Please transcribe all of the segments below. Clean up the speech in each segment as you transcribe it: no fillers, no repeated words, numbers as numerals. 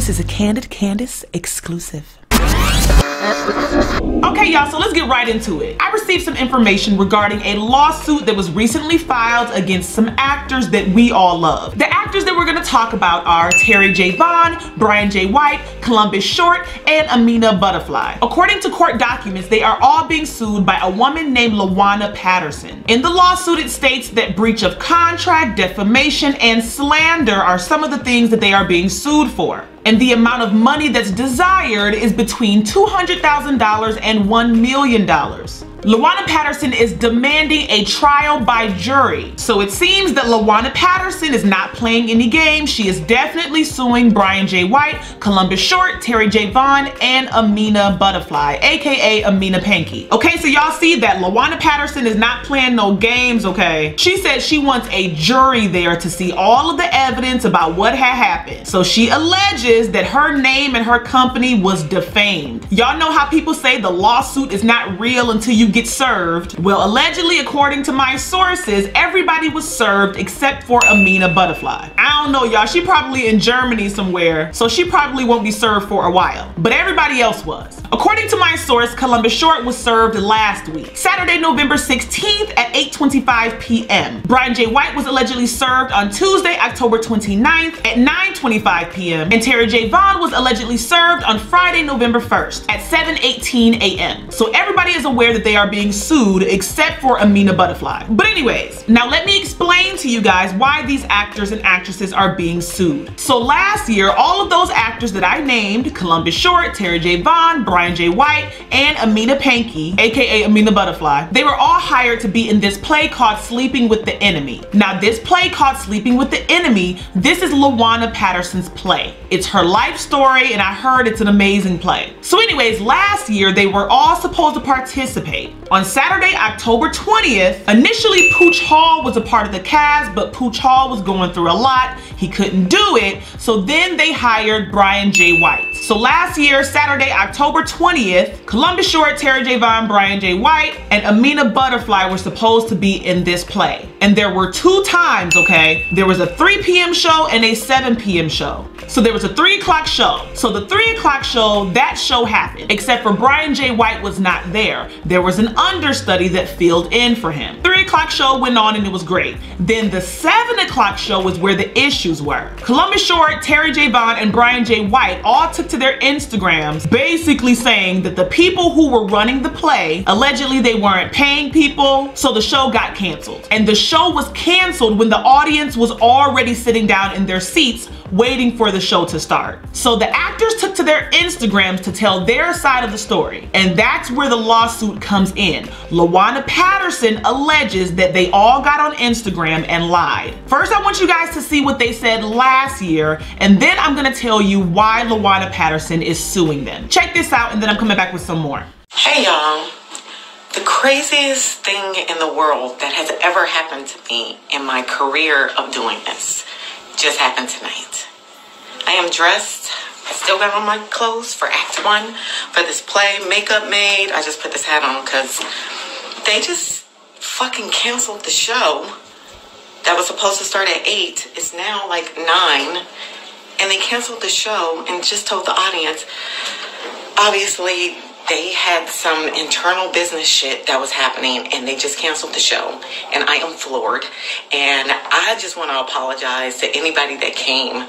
This is a Candid Candice exclusive. Okay, y'all, so let's get right into it. I received some information regarding a lawsuit that was recently filed against some actors that we all love. The actors that we're gonna talk about are Terri J Vaughn, Brian J. White, Columbus Short, and Amina Buddafly. According to court documents, they are all being sued by a woman named Lawainna Patterson. In the lawsuit, it states that breach of contract, defamation, and slander are some of the things that they are being sued for. And the amount of money that's desired is between $200,000 and $1 million. Lawainna Patterson is demanding a trial by jury. So it seems that Lawainna Patterson is not playing any games. She is definitely suing Brian J. White, Columbus Short, Terri J Vaughn, and Amina Buddafly, aka Amina Panky. Okay, so y'all see that Lawainna Patterson is not playing no games, okay? She said she wants a jury there to see all of the evidence about what had happened. So she alleges that her name and her company was defamed. Y'all know how people say the lawsuit is not real until you get served? Well, allegedly, according to my sources, everybody was served except for Amina Buddafly. I don't know, y'all. She probably in Germany somewhere, so she probably won't be served for a while. But everybody else was. According to my source, Columbus Short was served last week, Saturday, November 16th at 8:25 p.m. Brian J. White was allegedly served on Tuesday, October 29th at 9:25 p.m. And Terri J Vaughn was allegedly served on Friday, November 1st at 7:18 a.m. So everybody is aware that they are being sued except for Amina Buddafly. But anyways, now let me explain to you guys why these actors and actresses are being sued. So last year, all of those actors that I named, Columbus Short, Terri J Vaughn, Brian J White, and Amina Panky, aka Amina Buddafly, they were all hired to be in this play called Sleeping with the Enemy. Now this play called Sleeping with the Enemy, this is Lawainna Patterson's play. It's her life story, and I heard it's an amazing play. So anyways, last year they were all supposed to participate. On Saturday, October 20th, initially Pooch Hall was a part of the cast, but Pooch Hall was going through a lot. He couldn't do it, so then they hired Brian J. White. So last year, Saturday, October 20th, Columbus Short, Terri J Vaughn, Brian J. White, and Amina Buddafly were supposed to be in this play. And there were two times, okay? There was a 3 p.m. show and a 7 p.m. show. So there was a 3 o'clock show. So the 3 o'clock show, that show happened, except for Brian J. White was not there. There was an understudy that filled in for him. 3 o'clock show went on and it was great. Then the 7 o'clock show was where the issues were. Columbus Short, Terri J Vaughn, and Brian J. White all took to their Instagrams basically saying that the people who were running the play, allegedly they weren't paying people, so the show got canceled. And the show was canceled when the audience was already sitting down in their seats waiting for the show to start. So the actors took to their Instagrams to tell their side of the story. And that's where the lawsuit comes in. Lawainna Patterson alleges that they all got on Instagram and lied. First, I want you guys to see what they said last year, and then I'm gonna tell you why Lawainna Patterson is suing them. Check this out, and then I'm coming back with some more. Hey y'all. The craziest thing in the world that has ever happened to me in my career of doing this just happened tonight. I am dressed. I still got on my clothes for Act 1 for this play. Makeup made. I just put this hat on because they just fucking canceled the show that was supposed to start at 8. It's now like 9. And they canceled the show and just told the audience, obviously, they had some internal business shit that was happening and they just canceled the show. And I am floored. And I just want to apologize to anybody that came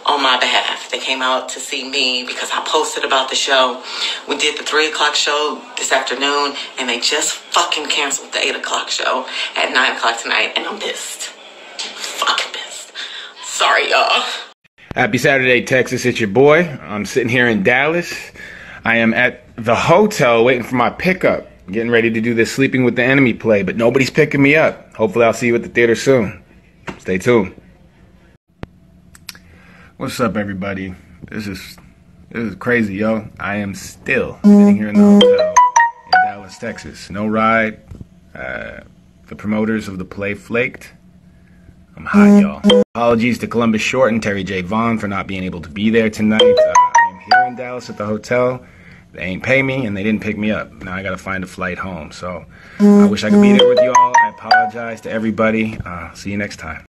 on my behalf. They came out to see me because I posted about the show. We did the 3 o'clock show this afternoon and they just fucking canceled the 8 o'clock show at 9 o'clock tonight. And I'm pissed. Fucking pissed. Sorry, y'all. Happy Saturday, Texas. It's your boy. I'm sitting here in Dallas. I am at the hotel waiting for my pickup. Getting ready to do this Sleeping with the Enemy play, but nobody's picking me up. Hopefully I'll see you at the theater soon. Stay tuned. What's up, everybody? This is crazy, yo. I am still sitting here in the hotel in Dallas, Texas. No ride. The promoters of the play flaked. I'm hot, y'all. Apologies to Columbus Short and Terri J Vaughn for not being able to be there tonight. I am here in Dallas at the hotel. They ain't pay me and they didn't pick me up. Now I gotta find a flight home. So I wish I could be there with you all. I apologize to everybody. See you next time.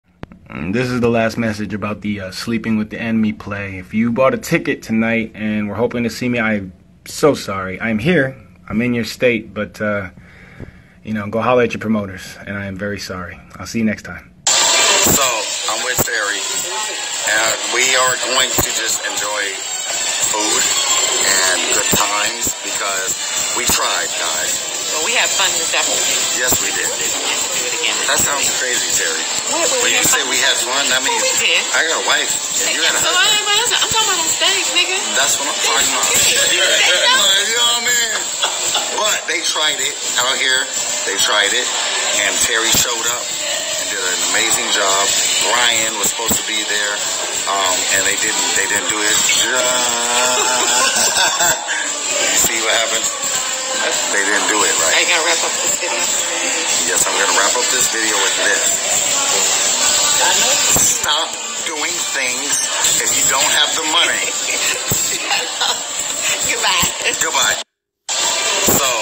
And this is the last message about the Sleeping with the Enemy play. If you bought a ticket tonight and were hoping to see me, I'm so sorry. I'm here. I'm in your state, but, you know, go holler at your promoters, and I am very sorry. I'll see you next time. So, I'm with Terri, and we are going to just enjoy food and good times because we tried, guys. Well, we had fun this afternoon. Yes, we did. Do it again. That sounds crazy, Terri. When you say we had fun, that means we did. I got a wife, and you got a So husband. I'm talking about on stage, nigga. That's what I'm talking about. You know what I mean? But they tried it out here. They tried it, and Terri showed up and did an amazing job. Brian was supposed to be there, and they didn't do his job. You see what happens? They didn't do it right. I gotta wrap up this video. Yes, I'm gonna wrap up this video with this. Stop doing things if you don't have the money. Goodbye. Goodbye.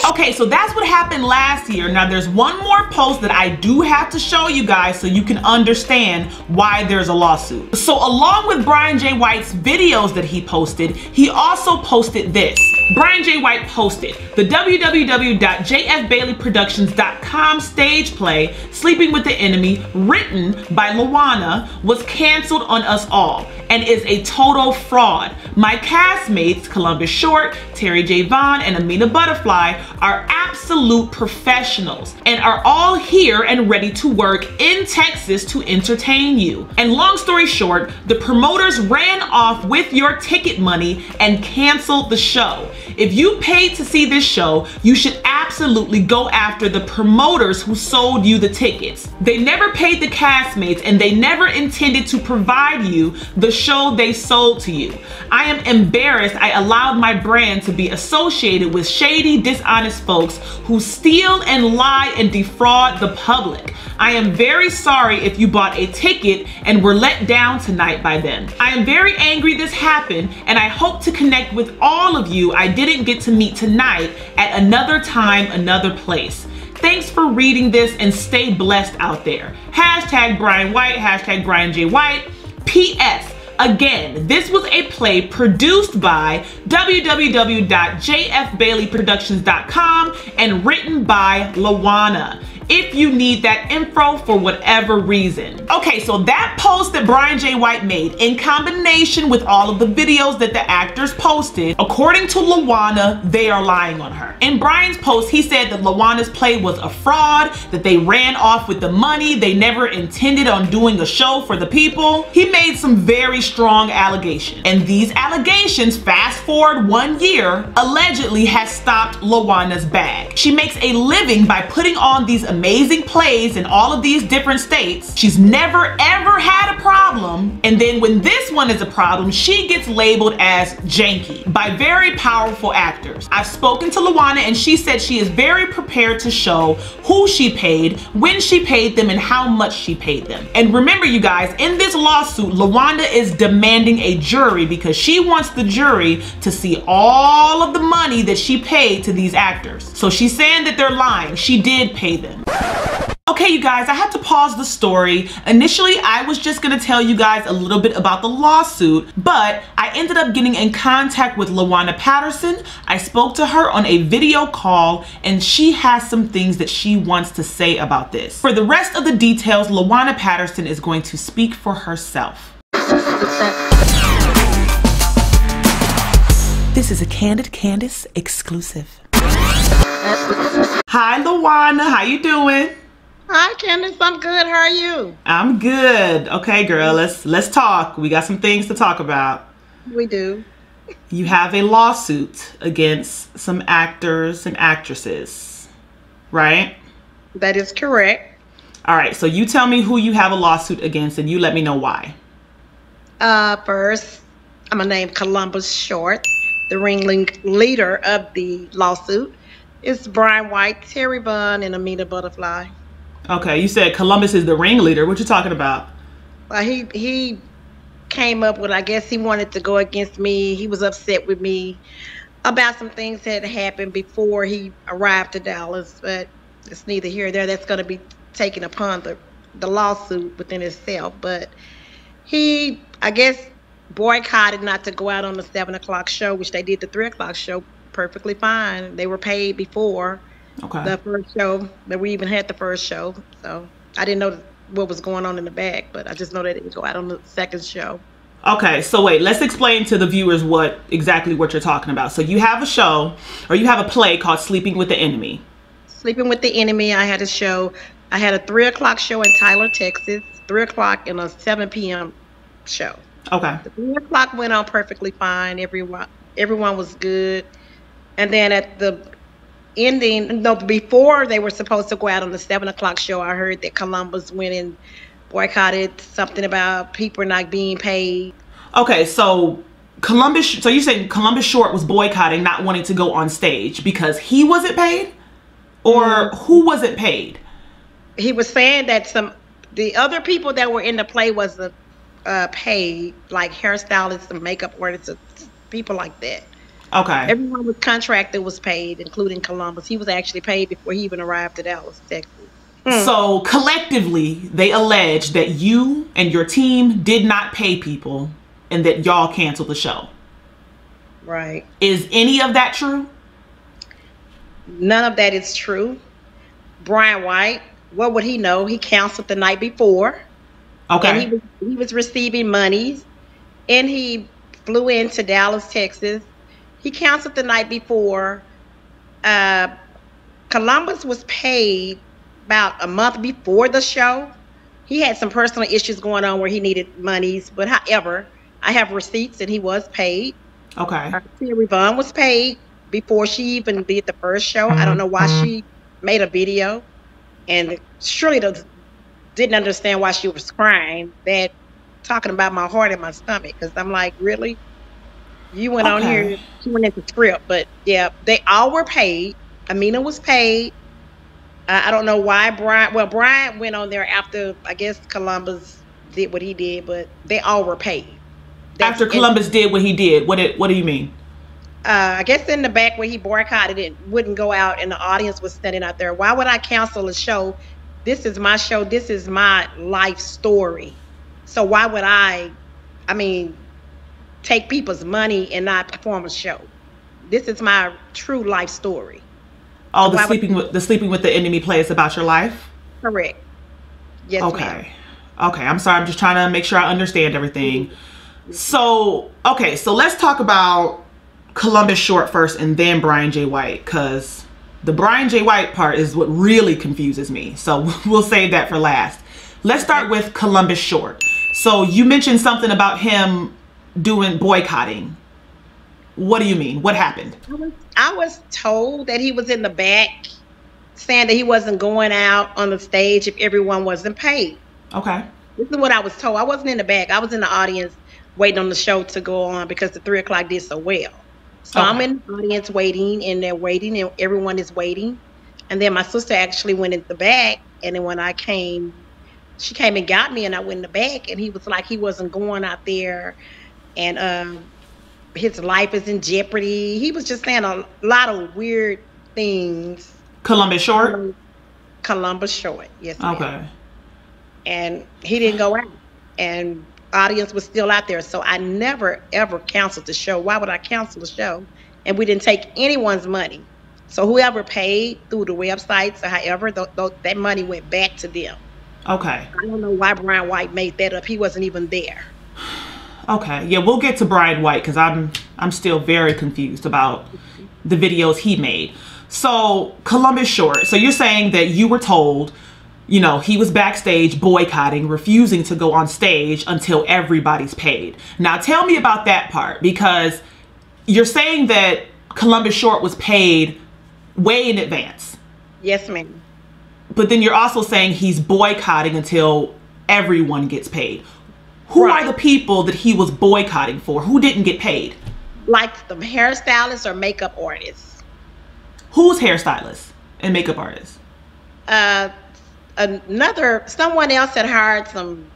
Okay, so that's what happened last year. Now there's one more post that I do have to show you guys so you can understand why there's a lawsuit. So along with Brian J. White's videos that he posted, he also posted this. Brian J. White posted, the www.jfbaileyproductions.com stage play, Sleeping with the Enemy, written by Lawainna, was canceled on us all and is a total fraud. My castmates, Columbus Short, Terri J Vaughn, and Amina Buddafly are absolute professionals and are all here and ready to work in Texas to entertain you. And long story short, the promoters ran off with your ticket money and canceled the show. If you paid to see this show, you should absolutely go after the promoters who sold you the tickets. They never paid the castmates and they never intended to provide you the show they sold to you. I am embarrassed I allowed my brand to be associated with shady, dishonest folks who steal and lie and defraud the public. I am very sorry if you bought a ticket and were let down tonight by them. I am very angry this happened and I hope to connect with all of you I didn't get to meet tonight at another time, another place. Thanks for reading this and stay blessed out there. Hashtag Brian White, hashtag Brian J. White. P.S. Again, this was a play produced by www.jfbaileyproductions.com and written by Lawainna, if you need that info for whatever reason. Okay, so that post that Brian J. White made in combination with all of the videos that the actors posted, according to Lawainna, they are lying on her. In Brian's post, he said that Lawainna's play was a fraud, that they ran off with the money, they never intended on doing a show for the people. He made some very strong allegations. And these allegations, fast forward 1 year, allegedly has stopped Lawainna's bag. She makes a living by putting on these amazing plays in all of these different states. She's never ever had a problem, and then when this one is a problem, she gets labeled as janky by very powerful actors. I've spoken to Lawainna and she said she is very prepared to show who she paid, when she paid them, and how much she paid them. And remember you guys, in this lawsuit, Lawainna is demanding a jury because she wants the jury to see all of the money that she paid to these actors. So she's saying that they're lying. She did pay them. Okay, you guys, I had to pause the story. Initially, I was just gonna tell you guys a little bit about the lawsuit, but I ended up getting in contact with Lawainna Patterson. I spoke to her on a video call, and she has some things that she wants to say about this. For the rest of the details, Lawainna Patterson is going to speak for herself. This is a Candid Candice exclusive. Hi, Lawainna, how you doing? Hi, Candice. I'm good. How are you? I'm good. Okay, girl, let's talk. We got some things to talk about. We do. You have a lawsuit against some actors and actresses, right? That is correct. All right, so you tell me who you have a lawsuit against and you let me know why. First, I'm gonna name Columbus Short, the ringleader of the lawsuit. It's Brian White, Terri Vaughn, and Amina Buddafly. Okay, you said Columbus is the ringleader. What you talking about? He came up with, I guess he wanted to go against me. He was upset with me about some things that had happened before he arrived to Dallas, but it's neither here nor there. That's going to be taken upon the the lawsuit within itself, but he, I guess, boycotted not to go out on the 7 o'clock show, which they did the 3 o'clock show perfectly fine. They were paid before the first show, that we even had the first show. So I didn't know what was going on in the back, but I just know they didn't go out on the second show. Okay, so wait, let's explain to the viewers exactly what you're talking about. So you have a show, or you have a play called Sleeping with the Enemy. Sleeping with the Enemy. I had a show. I had a 3 o'clock show in Tyler, Texas, 3 o'clock, and a 7 p.m. show. Okay. The 3 o'clock went on perfectly fine. Everyone was good. And then at the ending, no, before they were supposed to go out on the 7 o'clock show, I heard that Columbus went and boycotted something about people not being paid. Okay, so you're saying Columbus Short was boycotting, not wanting to go on stage because he wasn't paid? Or who wasn't paid? He was saying that the other people that were in the play wasn't paid, like hairstylists and makeup artists, people like that. Okay. Everyone was contracted was paid, including Columbus. He was actually paid before he even arrived at Dallas, Texas. So collectively, they allege that you and your team did not pay people and that y'all canceled the show. Right. Is any of that true? None of that is true. Brian White, what would he know? He canceled the night before. Okay. And he was receiving monies, and he flew into Dallas, Texas. He canceled the night before. Columbus was paid about a month before the show. He had some personal issues going on where he needed monies, but however, I have receipts and he was paid. Okay. Terri Vaughn was paid before she even did the first show. I don't know why she made a video, and surely didn't understand why she was crying, that talking about my heart and my stomach, because I'm like, really? You went on here, she went into script, but yeah, they all were paid. Amina was paid. I don't know why Brian went on there after, I guess, Columbus did what he did, but they all were paid. After Columbus did what he did, what do you mean? I guess in the back where he boycotted it, wouldn't go out, and the audience was standing out there. Why would I cancel a show? This is my show. This is my life story. So why would I take people's money and not perform a show? This is my true life story. Oh, so the sleeping with the enemy play is about your life? Correct. Yes, okay. Okay, I'm sorry. I'm just trying to make sure I understand everything. So, okay, so let's talk about Columbus Short first and then Brian J. White, because the Brian J. White part is what really confuses me. So we'll save that for last. Let's start with Columbus Short. So you mentioned something about him doing boycotting. What do you mean? What happened? I was told that he was in the back saying that he wasn't going out on the stage if everyone wasn't paid. Okay. This is what I was told. I wasn't in the back. I was in the audience waiting on the show to go on because the 3 o'clock did so well. So I'm in the audience waiting, and they're waiting, and everyone is waiting. And then my sister actually went in the back, and then when I came, she came and got me, and I went in the back, and he was like he wasn't going out there, and his life is in jeopardy. He was just saying a lot of weird things. Columbus Short? Columbus Short, yes. Okay. Ma'am. And he didn't go out, and audience was still out there. So I never ever canceled the show. Why would I cancel the show? And we didn't take anyone's money. So whoever paid through the websites or however, that money went back to them. Okay. I don't know why Brian White made that up. He wasn't even there. Okay. Yeah, we'll get to Brian White because I'm still very confused about the videos he made. So Columbus Short. So you're saying that you were told, you know, he was backstage boycotting, refusing to go on stage until everybody's paid. Now tell me about that part, because you're saying that Columbus Short was paid way in advance. Yes, ma'am. But then you're also saying he's boycotting until everyone gets paid. Who are the people that he was boycotting for? Who didn't get paid? Like the hairstylists or makeup artists. Who's hairstylists and makeup artists? Someone else that hired some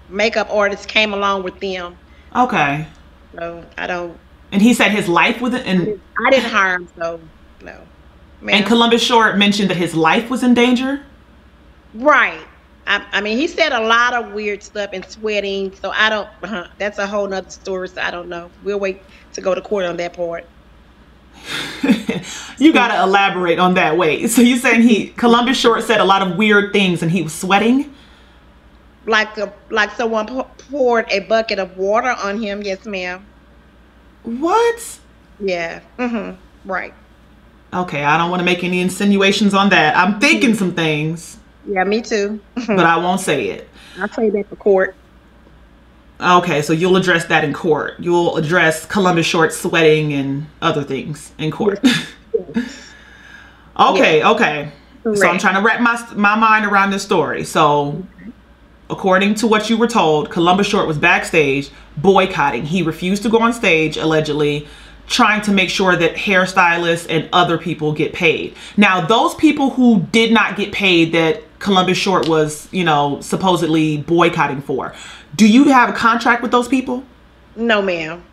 makeup artists came along with them. Okay. So I don't. And he said his life was in. I didn't hire him, so no. And Columbus Short mentioned that his life was in danger? Right. I mean, he said a lot of weird stuff and sweating. So I don't. That's a whole nother story. So I don't know. We'll wait to go to court on that part. You gotta elaborate on that. Wait, so you saying Columbus Short said a lot of weird things and he was sweating? Like someone poured a bucket of water on him. Yes, ma'am. What? Yeah. Right. Okay, I don't want to make any insinuations on that. I'm thinking some things. Yeah, me too. But I won't say it. I'll say that for court. Okay, so you'll address that in court. You'll address Columbus Short sweating and other things in court. Yes. Okay, yes. Okay. Correct. So I'm trying to wrap my mind around this story. So according to what you were told, Columbus Short was backstage boycotting. He refused to go on stage, allegedly, trying to make sure that hairstylists and other people get paid. Now, those people who did not get paid that Columbus Short was, supposedly boycotting for, do you have a contract with those people? No, ma'am.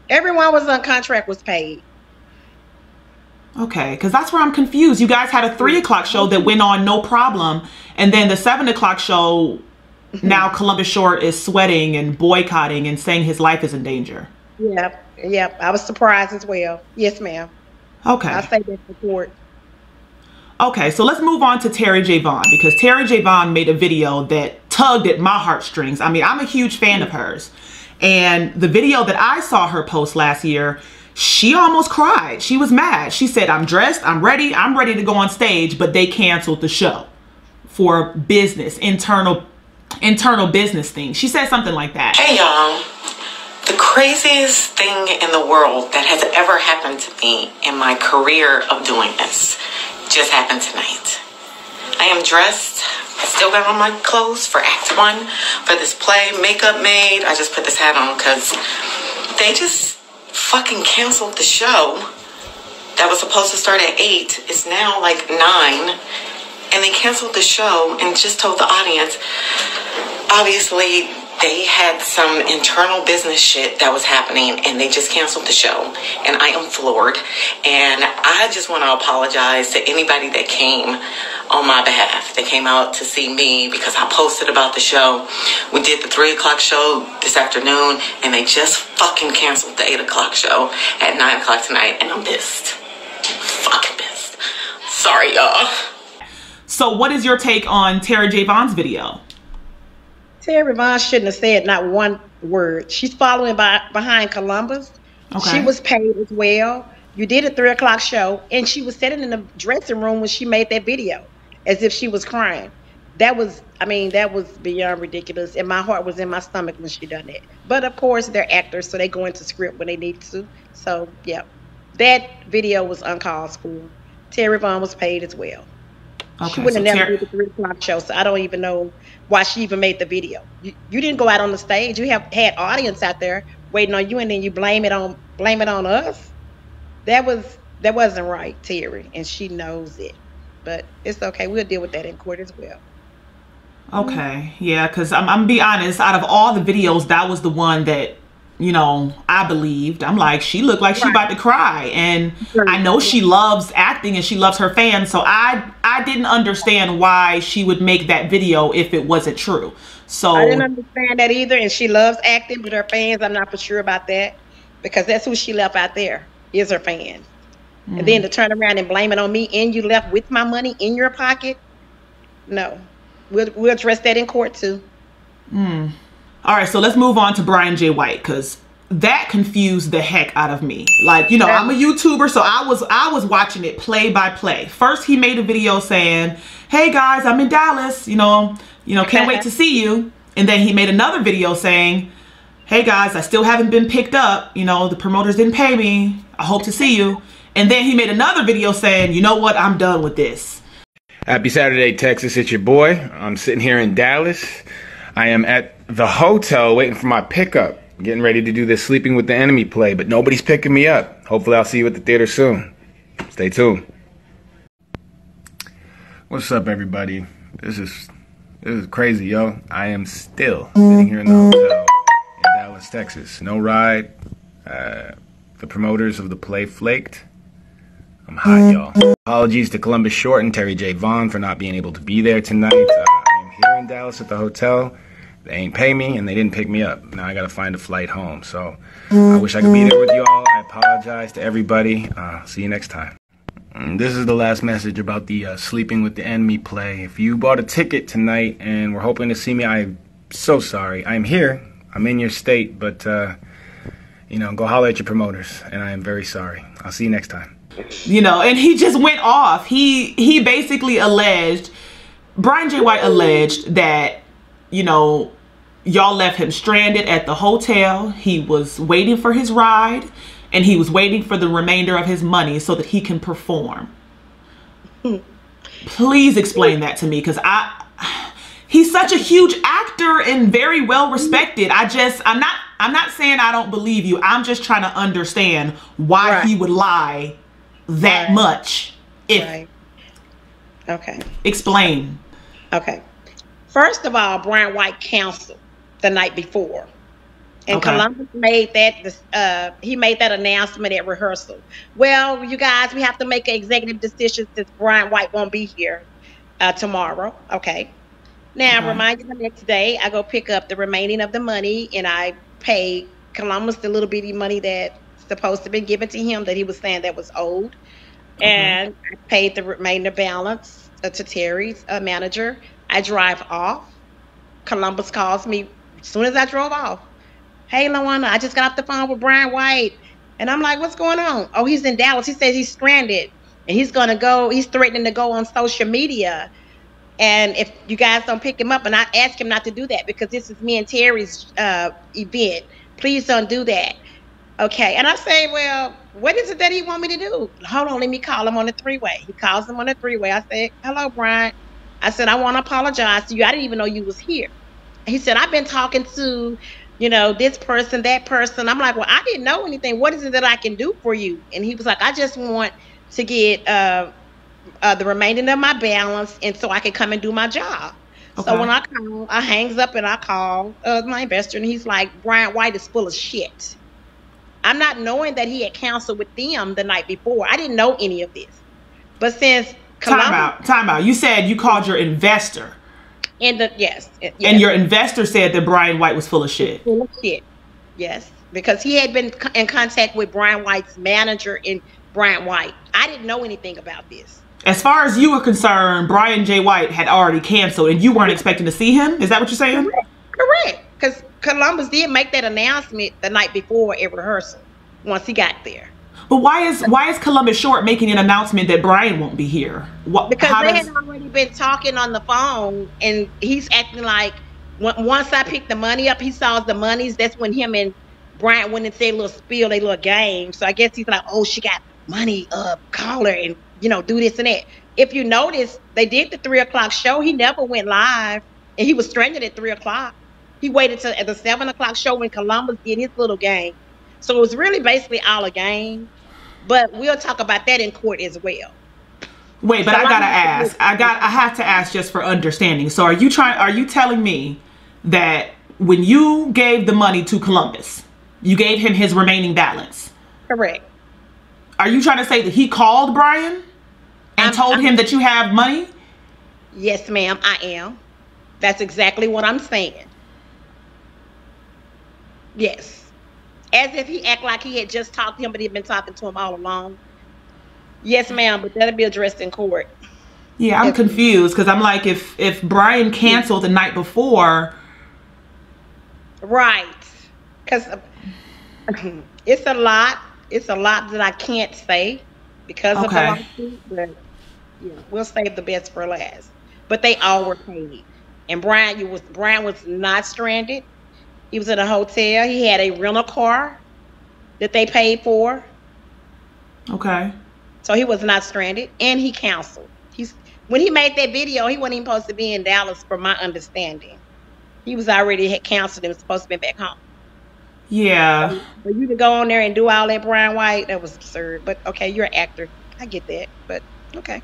Everyone was on contract was paid. Okay, because that's where I'm confused. You guys had a 3 o'clock show that went on no problem. And then the 7 o'clock show, now Columbus Short is sweating and boycotting and saying his life is in danger. Yep. I was surprised as well. Yes, ma'am. Okay. I'll say that for court. Okay, so let's move on to Terri J Vaughn, because Terri J Vaughn made a video that tugged at my heartstrings. I mean, I'm a huge fan of hers. And the video that I saw her post last year, she almost cried. She was mad. She said, I'm dressed, I'm ready to go on stage, but they canceled the show for business, internal business things. She said something like that. Hey y'all, the craziest thing in the world that has ever happened to me in my career of doing this just happened tonight. I am dressed. I still got on my clothes for Act 1 for this play. Makeup made. I just put this hat on because they just fucking canceled the show that was supposed to start at 8. It's now like 9. And they canceled the show and just told the audience, obviously, they had some internal business shit that was happening and they just canceled the show. And I am floored. And I just want to apologize to anybody that came on my behalf. They came out to see me because I posted about the show. We did the 3 o'clock show this afternoon and they just fucking canceled the 8 o'clock show at 9 o'clock tonight. And I'm pissed. Fucking pissed. Sorry, y'all. So what is your take on Terri J Vaughn's video? Terri Vaughn shouldn't have said not one word. She's following behind Columbus. Okay. She was paid as well. You did a 3 o'clock show, and she was sitting in the dressing room when she made that video, as if she was crying. That was beyond ridiculous, and my heart was in my stomach when she done that. But of course, they're actors, so they go into script when they need to. So yeah, that video was uncalled for. Terri Vaughn was paid as well. Okay, she wouldn't have never did the 3 o'clock show, so I don't even know why she even made the video. You didn't go out on the stage. You had audience out there waiting on you, and then you blame it on us. That wasn't right, Terri, and she knows it. But it's okay. We'll deal with that in court as well. Okay, yeah, because I'm gonna be honest. Out of all the videos, that was the one that I believed. I'm like, she looked like she about to cry, and I know she loves acting and she loves her fans, so I didn't understand why she would make that video if it wasn't true. So I didn't understand that either, and she loves acting with her fans. I'm not for sure about that, because that's who she left out there, is her fans. And then to turn around and blame it on me, and you left with my money in your pocket? No. We'll address that in court too. All right, so let's move on to Brian J. White, because that confused the heck out of me. Like, I'm a YouTuber, so I was watching it play by play. First, he made a video saying, "Hey guys, I'm in Dallas. Can't wait to see you." And then he made another video saying, "Hey guys, I still haven't been picked up. The promoters didn't pay me. I hope to see you." And then he made another video saying, "You know what? I'm done with this." Happy Saturday, Texas. It's your boy. I'm sitting here in Dallas. I am at the hotel waiting for my pickup. Getting ready to do this Sleeping with the Enemy play, but nobody's picking me up. Hopefully I'll see you at the theater soon. Stay tuned. What's up, everybody? This is crazy, yo. I am still sitting here in the hotel in Dallas, Texas. No ride. The promoters of the play flaked. I'm hot, y'all. Apologies to Columbus Short and Terri J Vaughn for not being able to be there tonight. I am here in Dallas at the hotel. They ain't pay me and they didn't pick me up. Now I gotta find a flight home. So I wish I could be there with you all. I apologize to everybody. See you next time. And this is the last message about the sleeping with the enemy play. If you bought a ticket tonight and were hoping to see me, I'm so sorry. I'm here. I'm in your state, but you know, go holler at your promoters, and I am very sorry. I'll see you next time. You know, and he just went off. He basically alleged, Brian J. White alleged that, you know, y'all left him stranded at the hotel. He was waiting for his ride, and he was waiting for the remainder of his money so that he can perform. Please explain that to me, because he's such a huge actor and very well respected. I'm not saying I don't believe you. I'm just trying to understand why he would lie that much. Okay. Explain. Okay. First of all, Brian White canceled the night before. And Columbus made that he made that announcement at rehearsal. Well, you guys, we have to make an executive decision since Brian White won't be here tomorrow. Okay. Now, remind you, the next day, I go pick up the remaining of the money, and I pay Columbus the little bitty money that's supposed to have been given to him that he was saying that was owed. And I paid the remainder balance to Terry's manager. I drive off. Columbus calls me as soon as I drove off. Hey, Lawainna, I just got off the phone with Brian White. And I'm like, what's going on? Oh, he's in Dallas. He says he's stranded. And he's threatening to go on social media. And if you guys don't pick him up, and I ask him not to do that because this is me and Terry's event. Please don't do that. Okay. And I say, well, what is it that he want me to do? Hold on, let me call him on the three-way. He calls him on the three-way. I said, hello, Brian. I said, I want to apologize to you. I didn't even know you was here. He said, I've been talking to, you know, this person, that person. I'm like, well, I didn't know anything. What is it that I can do for you? And he was like, I just want to get the remaining of my balance, and so I can come and do my job. So when I call, I hangs up and I call my investor, and he's like, Brian White is full of shit. I'm not knowing that he had canceled with them the night before. I didn't know any of this. But since Time out. You said you called your investor. Yes. And your investor said that Brian White was full of shit. Full of shit. Yes. Because he had been in contact with Brian White's manager and Brian White. I didn't know anything about this. As far as you were concerned, Brian J. White had already canceled and you weren't expecting to see him? Is that what you're saying? Correct. Because Columbus did make that announcement the night before at rehearsal once he got there. But why is Columbus Short making an announcement that Brian won't be here? Because they had already been talking on the phone, and he's acting like once I picked the money up, he saw the monies. That's when him and Brian went into their little spiel, their little game. So I guess he's like, oh, she got money, call her and, you know, do this and that. If you notice, they did the 3 o'clock show. He never went live, and he was stranded at 3 o'clock. He waited till at the 7 o'clock show when Columbus did his little game. So it was really basically all a game. But we'll talk about that in court as well. Wait, but so I gotta ask. I have to ask just for understanding. So are you telling me that when you gave the money to Columbus, you gave him his remaining balance? Correct. Are you trying to say that he called Brian and told him that you have money? Yes, ma'am, I am. That's exactly what I'm saying. Yes. As if he act like he had just talked to him, but he'd been talking to him all along. Yes, ma'am, but that'll be addressed in court. Yeah, I'm confused because I'm like, if Brian canceled the night before. Right. Because it's a lot. It's a lot that I can't say because of the lawsuit. But yeah, we'll save the best for last. But they all were paid. And Brian was not stranded. He was in a hotel. He had a rental car that they paid for. Okay. So he was not stranded, and he canceled. When he made that video, he wasn't even supposed to be in Dallas, from my understanding. He was already had canceled and was supposed to be back home. Yeah. So for you to go on there and do all that, Brian White, that was absurd. But okay, you're an actor. I get that, but okay.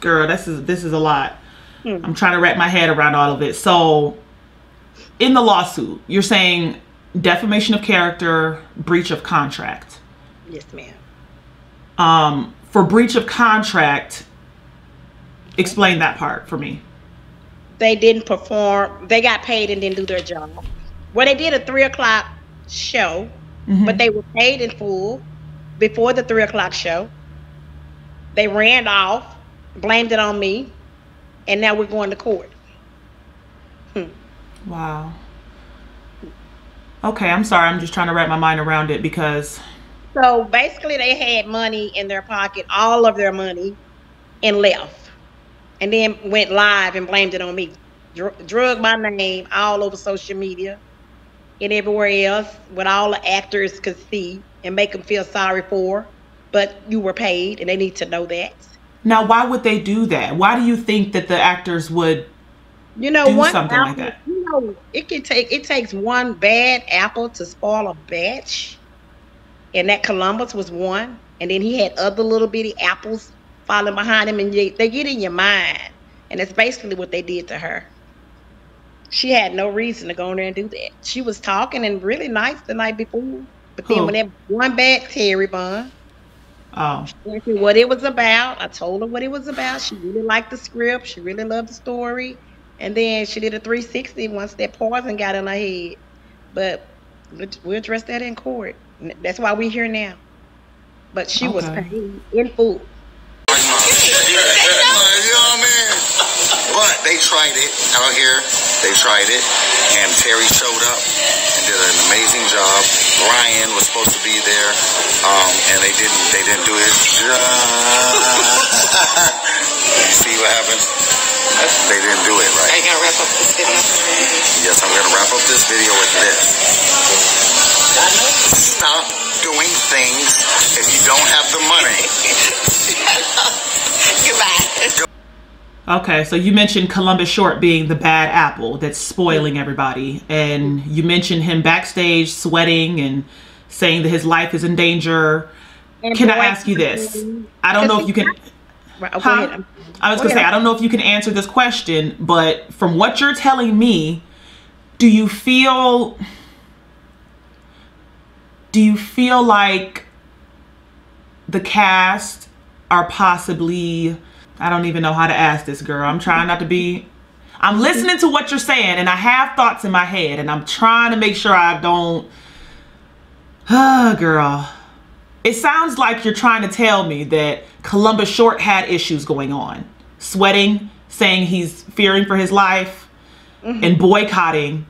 Girl, this is a lot. I'm trying to wrap my head around all of it. So in the lawsuit, you're saying defamation of character, breach of contract. Yes, ma'am. For breach of contract, explain that part for me. they didn't perform. They got paid and didn't do their job. Well, they did a 3 o'clock show, but they were paid in full before the 3 o'clock show. They ran off, blamed it on me, and now we're going to court. Wow. Okay, I'm sorry. I'm just trying to wrap my mind around it because... So basically they had money in their pocket, all of their money, and left. And then went live and blamed it on me. Drug my name all over social media and everywhere else, what all the actors could see and make them feel sorry for. But you were paid, and they need to know that. Now, why would they do that? Why do you think that the actors would do something like that? It takes one bad apple to spoil a batch. And that Columbus was one. And then he had other little bitty apples falling behind him, and they get in your mind. And that's basically what they did to her. She had no reason to go in there and do that. She was talking and really nice the night before. But then when that one bad Terri Vaughn, she asked me what it was about. I told her what it was about. She really liked the script. She really loved the story. And then she did a 360 once that poison got in her head. But we'll address that in court. That's why we're here now. But she was paid in full. You know what I mean? But they tried it out here. They tried it. And Terri showed up and did an amazing job. Brian was supposed to be there. And they didn't do his job. You see what happens? They didn't do it right. Are you gonna wrap up this video? Yes, I'm gonna wrap up this video with this. Stop doing things if you don't have the money. Goodbye. Okay, so you mentioned Columbus Short being the bad apple that's spoiling everybody, and you mentioned him backstage sweating and saying that his life is in danger. Can I ask you this? I don't know if you can... I was gonna say, I don't know if you can answer this question, but from what you're telling me, do you feel like the cast are possibly, I don't even know how to ask this, girl. I'm trying not to be, I'm listening to what you're saying and I have thoughts in my head and I'm trying to make sure I don't, girl. It sounds like you're trying to tell me that Columbus Short had issues going on. Sweating, saying he's fearing for his life, and boycotting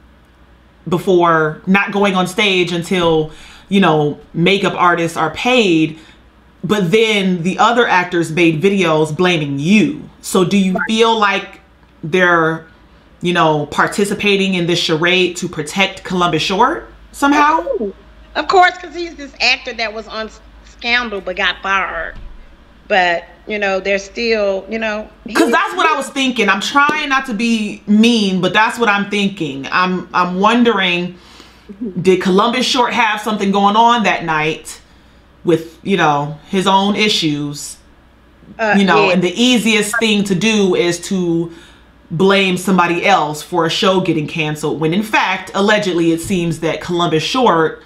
before not going on stage until, you know, makeup artists are paid. But then the other actors made videos blaming you. So do you feel like they're, you know, participating in this charade to protect Columbus Short somehow? Of course, because he's this actor that was on Scandal but got fired. But, you know, they're still, you know. Because that's what I was thinking. I'm trying not to be mean, but that's what I'm thinking. I'm wondering, did Columbus Short have something going on that night with, you know, his own issues? You know, and the easiest thing to do is to blame somebody else for a show getting canceled, when in fact, allegedly, it seems that Columbus Short,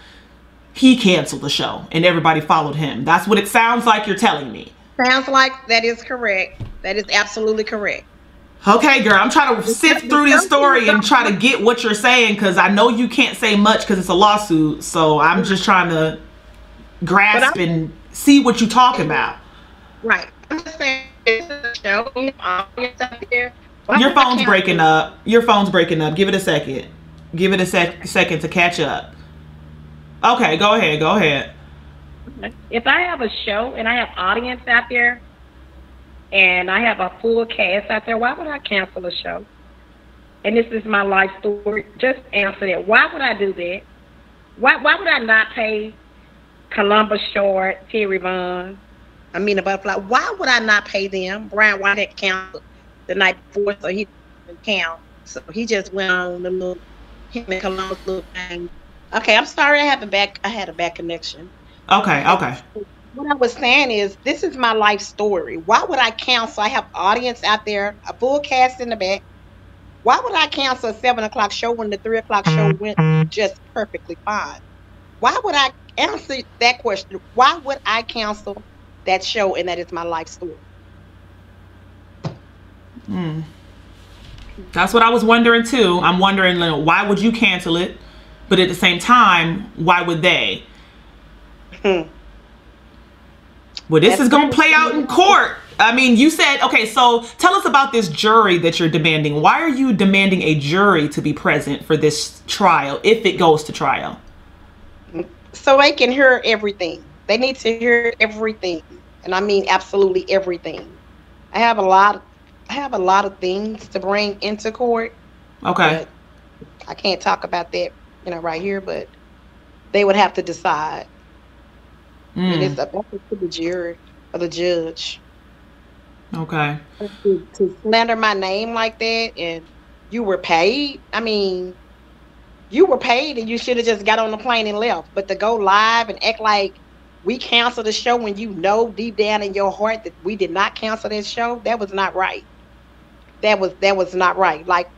he canceled the show and everybody followed him. That's what it sounds like you're telling me. Sounds like that is correct. That is absolutely correct. Okay, girl, I'm trying to sift through this story and try to get what you're saying, because I know you can't say much because it's a lawsuit. So I'm just trying to grasp and see what you're talking about. Right. I'm just saying, show. Your phone's breaking up. Your phone's breaking up. Give it a second. Give it a second to catch up. Okay, go ahead. Go ahead. If I have a show and I have audience out there and I have a full cast out there, why would I cancel a show? And this is my life story. Just answer that. Why would I do that? Why would I not pay Columbus Short, Terri Vaughn, Amina Buddafly? Why would I not pay them? Brian White had canceled the night before, so he didn't count. So he just went on the little, him and Columbus little thing. Okay, I'm sorry I had a bad connection. Okay. What I was saying is, this is my life story. Why would I cancel? I have audience out there, a full cast in the back. Why would I cancel a 7 o'clock show when the 3 o'clock show went just perfectly fine? Why would I answer that question? Why would I cancel that show? And that is my life story. That's what I was wondering too. I'm wondering, why would you cancel it? But at the same time, why would they? Well, this is going to play out in court. I mean, you said, okay, so tell us about this jury that you're demanding. Why are you demanding a jury to be present for this trial, if it goes to trial? So they can hear everything. They need to hear everything. And I mean absolutely everything. I have a lot of things to bring into court. Okay. I can't talk about that, right here, but they would have to decide. And it's up to the jury or the judge. Okay. To slander my name like that, and you were paid. I mean, you were paid and you should have just got on the plane and left. But to go live and act like we canceled the show when you know deep down in your heart that we did not cancel that show, that was not right. That was not right. Like,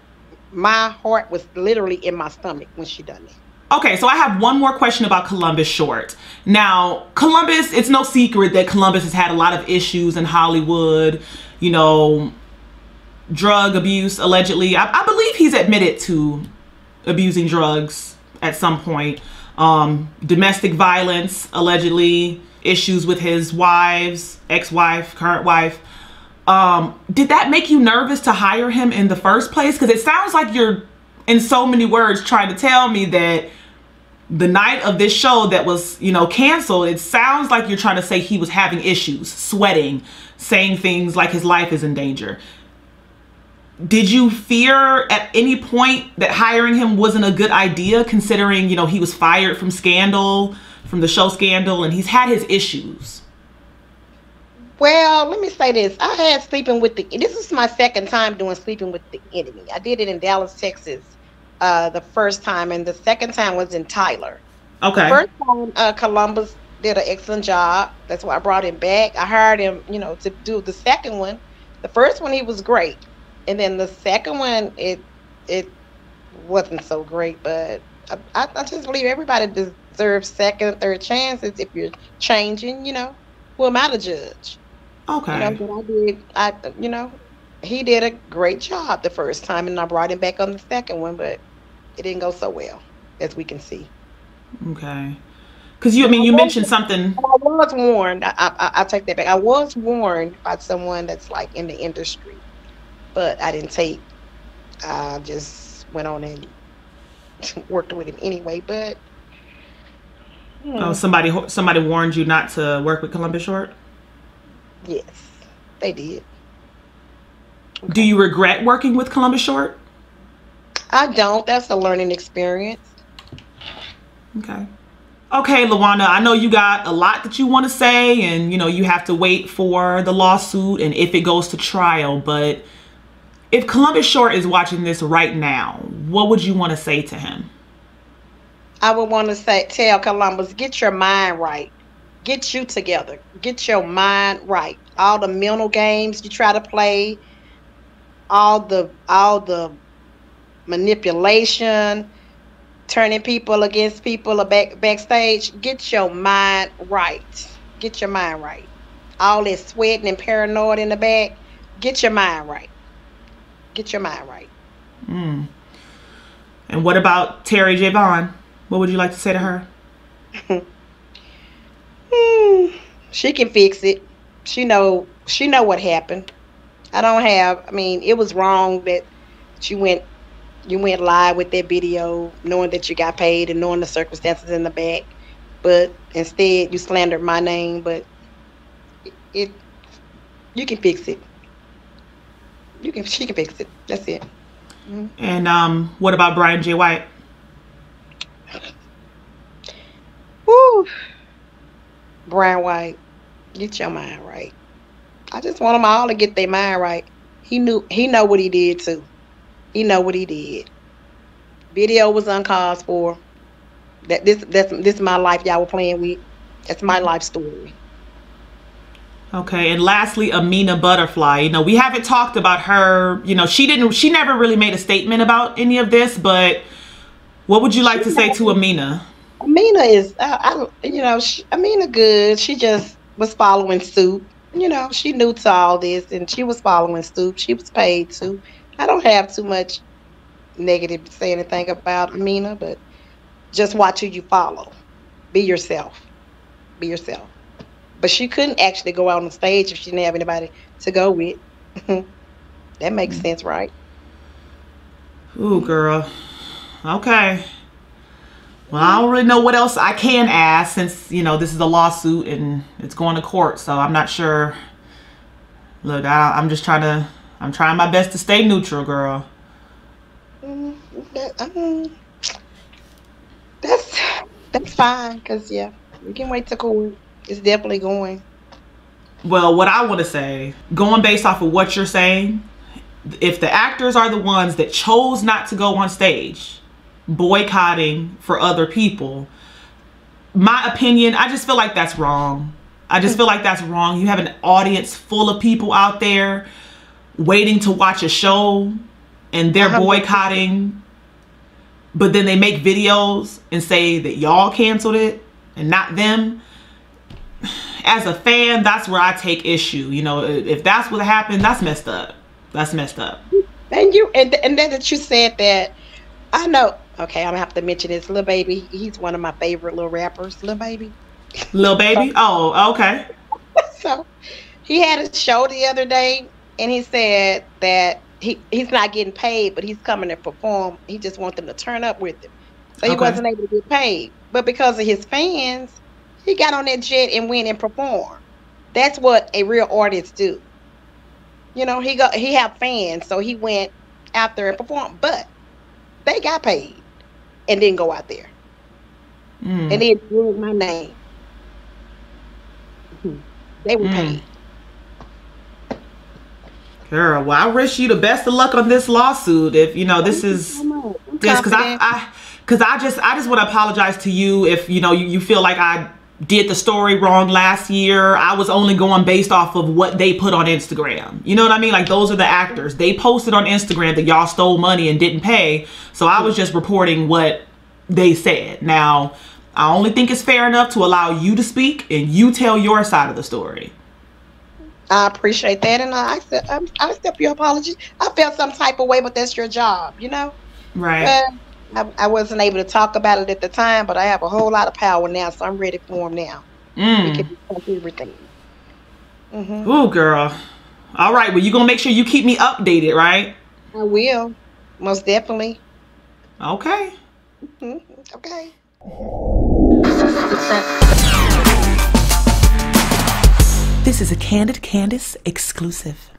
my heart was literally in my stomach when she done that. Okay, so I have one more question about Columbus Short. Now, Columbus, it's no secret that Columbus has had a lot of issues in Hollywood, drug abuse, allegedly. I believe he's admitted to abusing drugs at some point. Domestic violence, allegedly. Issues with his wives, ex-wife, current wife. Did that make you nervous to hire him in the first place? Because it sounds like you're, in so many words, trying to tell me that the night of this show that was, canceled, it sounds like you're trying to say he was having issues, sweating, saying things like his life is in danger. Did you fear at any point that hiring him wasn't a good idea, considering, he was fired from the show Scandal, and he's had his issues? Well, let me say this. I had this is my second time doing Sleeping with the Enemy. I did it in Dallas, Texas, the first time, and the second time was in Tyler. Okay. The first time, Columbus did an excellent job. That's why I brought him back. I hired him, to do the second one. The first one, he was great. And then the second one, it wasn't so great, but I just believe everybody deserves second, third chances if you're changing, who am I to judge? Okay. But he did a great job the first time, and I brought him back on the second one, but it didn't go so well, as we can see. Okay. Because you mentioned something. I was warned. I take that back. I was warned by someone that's like in the industry, but I didn't take. I just went on and worked with him anyway. But oh, somebody warned you not to work with Columbus Short? Yes, they did. Okay. Do you regret working with Columbus Short? I don't. That's a learning experience. Okay. Okay, Lawainna, I know you got a lot that you want to say, and you have to wait for the lawsuit and if it goes to trial, but if Columbus Short is watching this right now, what would you want to say to him? I would want to tell Columbus, get your mind right. Get you together. Get your mind right. All the mental games you try to play, all the manipulation, turning people against people backstage. Get your mind right. Get your mind right. All that sweating and paranoid in the back. Get your mind right. Get your mind right. And what about Terri J Vaughn? What would you like to say to her? She can fix it. She know what happened. It was wrong that you went live with that video knowing that you got paid and knowing the circumstances in the back, but instead you slandered my name. But you can fix it. She can fix it. That's it. Mm-hmm. And what about Brian J. White? Woo. Brian White, get your mind right. I just want them all to get their mind right. He know what he did too. He know what he did. Video was uncalled for. This is my life y'all were playing with. That's my life story. Okay, and lastly, Amina Buddafly. We haven't talked about her. She never really made a statement about any of this, but what would you like to say to Amina? Amina is, Amina good. She just was following suit. She knew to all this, and she was following suit. She was paid to. I don't have too much negative to say anything about Amina, but just watch who you follow. Be yourself. Be yourself. But she couldn't actually go out on stage if she didn't have anybody to go with. That makes sense, right? Ooh, girl. Okay. Well, I don't really know what else I can ask since, you know, this is a lawsuit and it's going to court. So I'm not sure. Look, I'm trying my best to stay neutral, girl. That's fine, because, yeah, we can wait to court. It's definitely going. Well, what I want to say, going based off of what you're saying, if the actors are the ones that chose not to go on stage, boycotting for other people, my opinion, I just feel like that's wrong. I just feel like that's wrong. You have an audience full of people out there waiting to watch a show and they're boycotting, but then they make videos and say that y'all canceled it and not them. As a fan, that's where I take issue. You know, if that's what happened, that's messed up. That's messed up. And then that you said that, I know. Okay, I'm gonna have to mention this. Lil Baby, he's one of my favorite little rappers. Lil Baby. Lil Baby? Oh, okay. So he had a show the other day, and he said that he's not getting paid, but he's coming to perform. He just wants them to turn up with him. So he wasn't able to get paid. But because of his fans, he got on that jet and went and performed. That's what a real artist do. You know, he have fans, so he went out there and performed. But they got paid and didn't go out there. And they ruined my name. They were paid. Girl, well, I wish you the best of luck on this lawsuit. If you know this is just because I just want to apologize to you if you know you feel like I did the story wrong last year. I was only going based off of what they put on Instagram. You know what I mean? Like, those are the actors. They posted on Instagram that y'all stole money and didn't pay. So I was just reporting what they said. Now, I only think it's fair enough to allow you to speak and you tell your side of the story. I appreciate that, and I accept your apology. I felt some type of way, but that's your job, you know? Right. I wasn't able to talk about it at the time, but I have a whole lot of power now, so I'm ready for him now. We can do everything. Ooh, girl. All right, well, you're going to make sure you keep me updated, right? I will. Most definitely. Okay. Okay. This is a Candid Candice exclusive.